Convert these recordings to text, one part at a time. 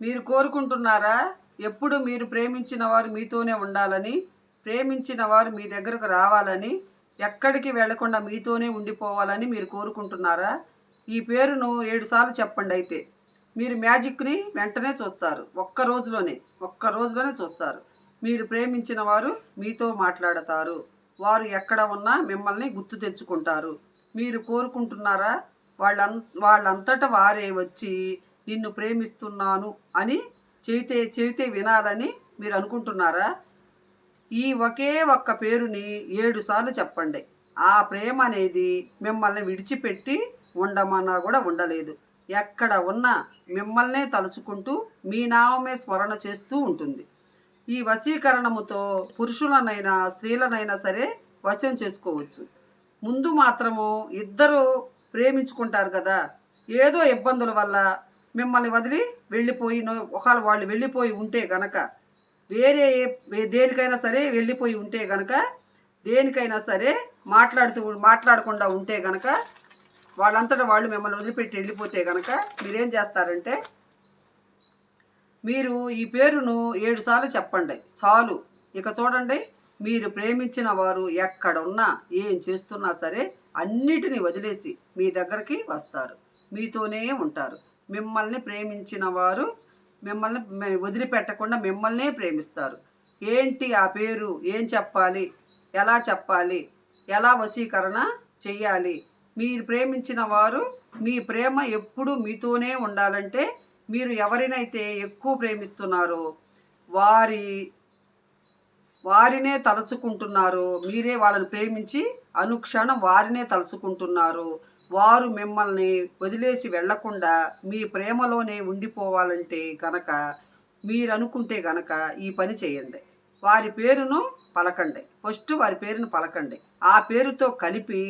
మీరు కోరుకుంటున్నారా? ఎప్పుడు మీరు ప్రేమించిన వారు మీతోనే ఉండాలని, ప్రేమించిన వారు మీ దగ్గరకు రావాలని, ఎక్కడికి వెళ్లకుండా మీతోనే ఉండిపోవాలని మీరు కోరుకుంటున్నారా? ఈ పేరును 7 సార్లు చెప్పండి అయితే. మీరు మ్యాజిక్‌ని వెంటనే చూస్తారు. ఒక్క రోజులోనే చూస్తారు. మీరు ప్రేమించిన వారు మీతో మాట్లాడతారు. వారు ఎక్కడ ఉన్నా మిమ్మల్ని గుర్తు తెచ్చుకుంటారు. మీరు కోరుకుంటున్నారా? వాళ్ళంతట వారే వచ్చి నిన్ను ప్రేమిస్తున్నాను అని చెబితే వినాలని మీరు అనుకుంటున్నారా? ఈ ఒకే ఒక్క పేరుని 7 సార్లు చెప్పండి. ఆ ప్రేమ అనేది మిమ్మల్ని విడిచిపెట్టి ఉండమన్నా కూడా ఉండలేదు. ఎక్కడ ఉన్నా మిమ్మల్నే తలుచుకుంటూ మీ నామమే స్మరణ చేస్తూ ఉంటుంది. ఈ వశీకరణముతో పురుషులనైనా స్త్రీలనైనా సరే వశం చేసుకోవచ్చు. ముందు మాత్రము ఇద్దరు ప్రేమించుకుంటారు కదా, ఏదో ఇబ్బందుల వల్ల మిమ్మల్ని వదిలి వెళ్ళిపోయి ఒకవేళ వాళ్ళు వెళ్ళిపోయి ఉంటే గనక, వేరే దేనికైనా సరే వెళ్ళిపోయి ఉంటే గనక, దేనికైనా సరే మాట్లాడకుండా ఉంటే గనక, వాళ్ళంతటా వాళ్ళు మిమ్మల్ని వదిలిపెట్టి వెళ్ళిపోతే గనక మీరేం చేస్తారంటే, మీరు ఈ పేరును 7 సార్లు చెప్పండి చాలు. ఇక చూడండి, మీరు ప్రేమించిన వారు ఎక్కడున్నా ఏం చేస్తున్నా సరే అన్నిటినీ వదిలేసి మీ దగ్గరికి వస్తారు, మీతోనే ఉంటారు. మిమ్మల్ని ప్రేమించిన వారు మిమ్మల్ని వదిలిపెట్టకుండా మిమ్మల్నే ప్రేమిస్తారు. ఏంటి ఆ పేరు? ఏం చెప్పాలి? ఎలా చెప్పాలి? ఎలా వశీకరణ చెయ్యాలి? మీరు ప్రేమించిన వారు మీ ప్రేమ ఎప్పుడు మీతోనే ఉండాలంటే, మీరు ఎవరినైతే ఎక్కువ ప్రేమిస్తున్నారో వారినే తలుచుకుంటున్నారు. మీరే వాళ్ళని ప్రేమించి అనుక్షణం వారినే తలుచుకుంటున్నారు. వారు మిమ్మల్ని వదిలేసి వెళ్లకుండా మీ ప్రేమలోనే ఉండిపోవాలంటే గనక, మీరు అనుకుంటే గనక ఈ పని చేయండి. వారి పేరును పలకండి. ఫస్ట్ వారి పేరును పలకండి. ఆ పేరుతో కలిపి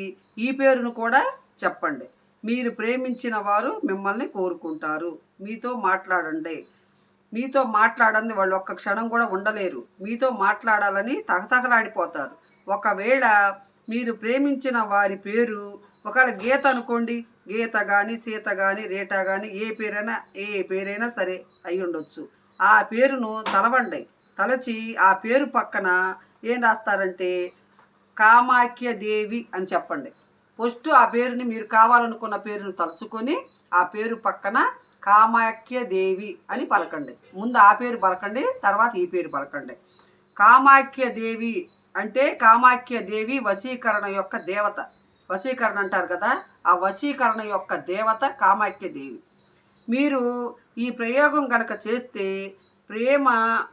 ఈ పేరును కూడా చెప్పండి. మీరు ప్రేమించిన వారు మిమ్మల్ని కోరుకుంటారు. మీతో మాట్లాడండి. మీతో మాట్లాడండి వాళ్ళు ఒక్క క్షణం కూడా ఉండలేరు. మీతో మాట్లాడాలని తహతహలాడిపోతారు. ఒకవేళ మీరు ప్రేమించిన వారి పేరు ఒకవేళ గీత అనుకోండి, గీత కానీ, సీత కానీ, రేట కానీ, ఏ పేరైనా సరే అయి ఉండొచ్చు. ఆ పేరును తలవండి. తలచి ఆ పేరు పక్కన ఏం రాస్తారంటే కామాఖ్యదేవి అని చెప్పండి. ఫస్ట్ ఆ పేరుని, మీరు కావాలనుకున్న పేరును తలుచుకొని ఆ పేరు పక్కన కామాఖ్యదేవి అని పలకండి. ముందు ఆ పేరు పలకండి, తర్వాత ఈ పేరు పలకండి. కామాఖ్యదేవి అంటే, కామాఖ్యదేవి వశీకరణ యొక్క దేవత. వశీకరణ అంటారు కదా, ఆ వశీకరణ యొక్క దేవత కామాఖ్యదేవి. మీరు ఈ ప్రయోగం కనుక చేస్తే ప్రేమ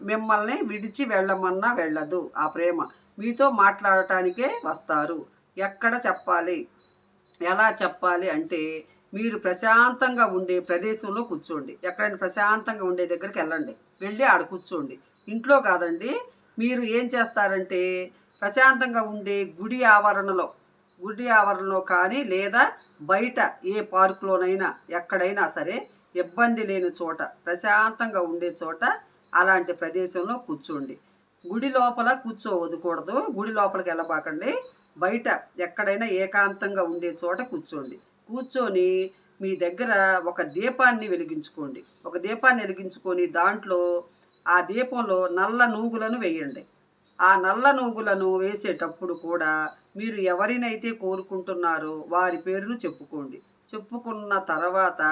మిమ్మల్ని విడిచి వెళ్ళమన్నా వెళ్ళదు. ఆ ప్రేమ మీతో మాట్లాడటానికే వస్తారు. ఎక్కడ చెప్పాలి, ఎలా చెప్పాలి అంటే, మీరు ప్రశాంతంగా ఉండే ప్రదేశంలో కూర్చోండి. ఎక్కడైనా ప్రశాంతంగా ఉండే దగ్గరికి వెళ్ళి ఆడ కూర్చోండి. ఇంట్లో కాదండి. మీరు ఏం చేస్తారంటే, ప్రశాంతంగా ఉండే గుడి ఆవరణలో కానీ, లేదా బయట ఏ పార్కులోనైనా ఎక్కడైనా సరే ఇబ్బంది లేని చోట, ప్రశాంతంగా ఉండే చోట, అలాంటి ప్రదేశంలో కూర్చోండి. గుడి లోపల కూర్చోవద్దు, గుడి లోపలికి వెళ్ళబాకండి. బయట ఎక్కడైనా ఏకాంతంగా ఉండే చోట కూర్చోండి. కూర్చొని మీ దగ్గర ఒక దీపాన్ని వెలిగించుకోండి. ఒక దీపాన్ని వెలిగించుకొని దాంట్లో, ఆ దీపంలో నల్ల నూగులను వేయండి. ఆ నల్ల నూగులను వేసేటప్పుడు కూడా మీరు ఎవరినైతే కోరుకుంటున్నారో వారి పేరును చెప్పుకోండి. చెప్పుకున్న తర్వాత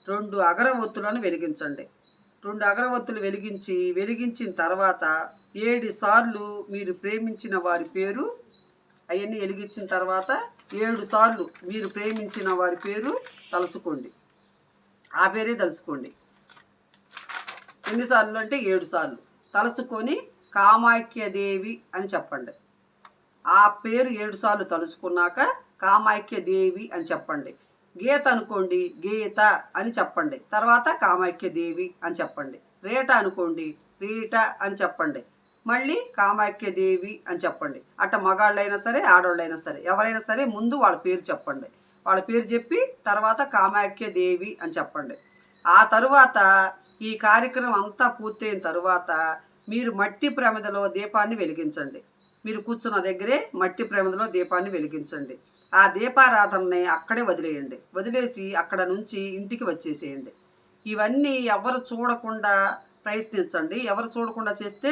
2 అగరవత్తులను వెలిగించండి. 2 అగరవత్తులు వెలిగించిన తర్వాత 7 సార్లు మీరు ప్రేమించిన వారి పేరు, అవన్నీ వెలిగించిన తర్వాత 7 సార్లు మీరు ప్రేమించిన వారి పేరు తలుచుకోండి. ఆ పేరే తలుచుకోండి. ఎన్నిసార్లు అంటే 7 సార్లు తలుచుకొని కామాఖ్యదేవి అని చెప్పండి. ఆ పేరు 7 సార్లు తలుచుకున్నాక కామాఖ్యదేవి అని చెప్పండి. గీత అనుకోండి, గీత అని చెప్పండి. తర్వాత కామాఖ్యదేవి అని చెప్పండి. రేట అనుకోండి, రీట అని చెప్పండి. మళ్ళీ కామాఖ్యదేవి అని చెప్పండి. అట్ట మగాళ్ళైనా సరే, ఆడవాళ్ళైనా సరే, ఎవరైనా సరే ముందు వాళ్ళ పేరు చెప్పండి. వాళ్ళ పేరు చెప్పి తర్వాత కామాఖ్యదేవి అని చెప్పండి. ఆ తరువాత ఈ కార్యక్రమం అంతా పూర్తయిన తరువాత మీరు మట్టి ప్రమిదలో దీపాన్ని వెలిగించండి. మీరు కూర్చున్న దగ్గరే మట్టి ప్రమిదలో దీపాన్ని వెలిగించండి. ఆ దీపారాధనని అక్కడే వదిలేయండి. వదిలేసి అక్కడ నుంచి ఇంటికి వచ్చేసేయండి. ఇవన్నీ ఎవరు చూడకుండా ప్రయత్నించండి. ఎవరు చూడకుండా చేస్తే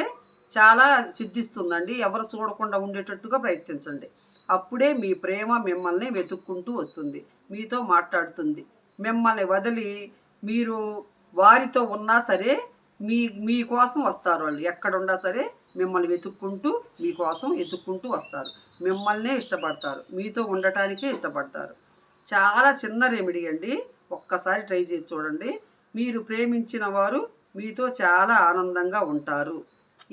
చాలా సిద్ధిస్తుందండి. ఎవరు చూడకుండా ఉండేటట్టుగా ప్రయత్నించండి. అప్పుడే మీ ప్రేమ మిమ్మల్ని వెతుక్కుంటూ వస్తుంది, మీతో మాట్లాడుతుంది. మిమ్మల్ని వదిలి మీరు వారితో ఉన్నా సరే మీకోసం వస్తారు. వాళ్ళు ఎక్కడున్నా సరే మిమ్మల్ని వెతుక్కుంటూ మీకోసం వెతుక్కుంటూ వస్తారు. మిమ్మల్నే ఇష్టపడతారు, మీతో ఉండటానికే ఇష్టపడతారు. చాలా చిన్న రెమెడీ అండి. ఒక్కసారి ట్రై చేసి చూడండి. మీరు ప్రేమించిన వారు మీతో చాలా ఆనందంగా ఉంటారు.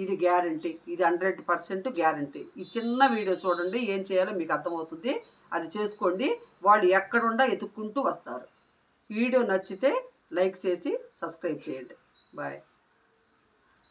ఇది గ్యారంటీ, ఇది 100% గ్యారంటీ. ఈ చిన్న వీడియో చూడండి, ఏం చేయాలో మీకు అర్థమవుతుంది. అది చేసుకోండి, వాళ్ళు ఎక్కడుండా వెతుక్కుంటూ వస్తారు. వీడియో నచ్చితే లైక్ చేసి సబ్స్క్రైబ్ చేయండి. బాయ్.